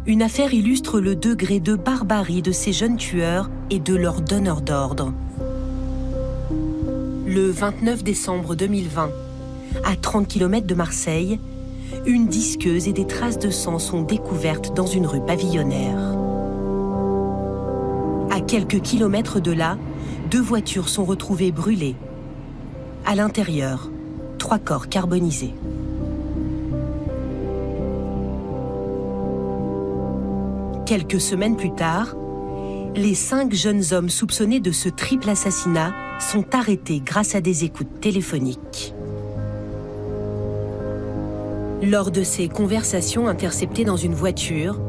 Une affaire illustre le degré de barbarie de ces jeunes tueurs et de leurs donneurs d'ordre. Le 29 décembre 2020, à 30 km de Marseille, une disqueuse et des traces de sang sont découvertes dans une rue pavillonnaire. À quelques kilomètres de là, 2 voitures sont retrouvées brûlées. À l'intérieur, 3 corps carbonisés. Quelques semaines plus tard, les 5 jeunes hommes soupçonnés de ce triple assassinat sont arrêtés grâce à des écoutes téléphoniques. Lors de ces conversations interceptées dans une voiture,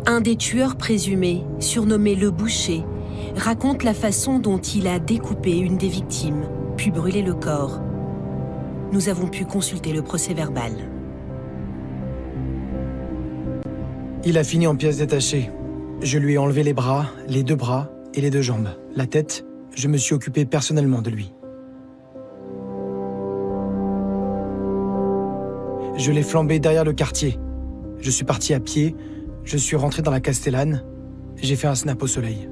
un des tueurs présumés, surnommé le Boucher, raconte la façon dont il a découpé une des victimes, puis brûlé le corps. Nous avons pu consulter le procès-verbal. Il a fini en pièces détachées. Je lui ai enlevé les bras, les 2 bras et les 2 jambes. La tête, je me suis occupé personnellement de lui. Je l'ai flambé derrière le quartier. Je suis parti à pied, je suis rentré dans la Castellane, j'ai fait un snap au soleil.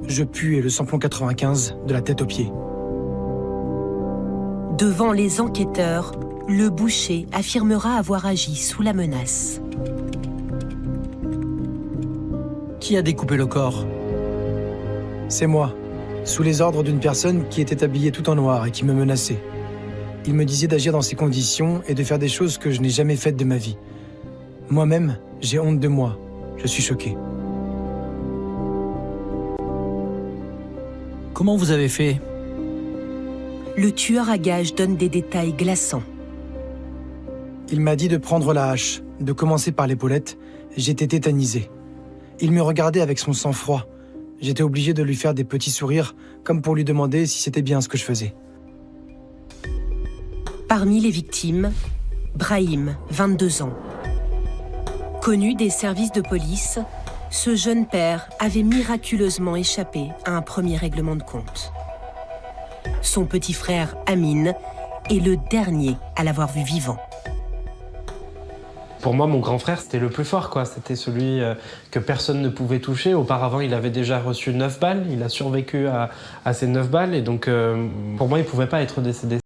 Je puais le samplon 95 de la tête aux pieds. Devant les enquêteurs, le Boucher affirmera avoir agi sous la menace. Qui a découpé le corps? C'est moi, sous les ordres d'une personne qui était habillée tout en noir et qui me menaçait. Il me disait d'agir dans ces conditions et de faire des choses que je n'ai jamais faites de ma vie. Moi-même, j'ai honte de moi. Je suis choqué. Comment vous avez fait? Le tueur à gages donne des détails glaçants. Il m'a dit de prendre la hache, de commencer par l'épaulette. J'étais tétanisé. Il me regardait avec son sang-froid. J'étais obligé de lui faire des petits sourires, comme pour lui demander si c'était bien ce que je faisais. Parmi les victimes, Brahim, 22 ans. Connu des services de police, ce jeune père avait miraculeusement échappé à un premier règlement de compte. Son petit frère, Amine, est le dernier à l'avoir vu vivant. Pour moi, mon grand frère, c'était le plus fort, quoi. C'était celui que personne ne pouvait toucher. Auparavant, il avait déjà reçu 9 balles. Il a survécu à ces 9 balles. Et donc, pour moi, il ne pouvait pas être décédé.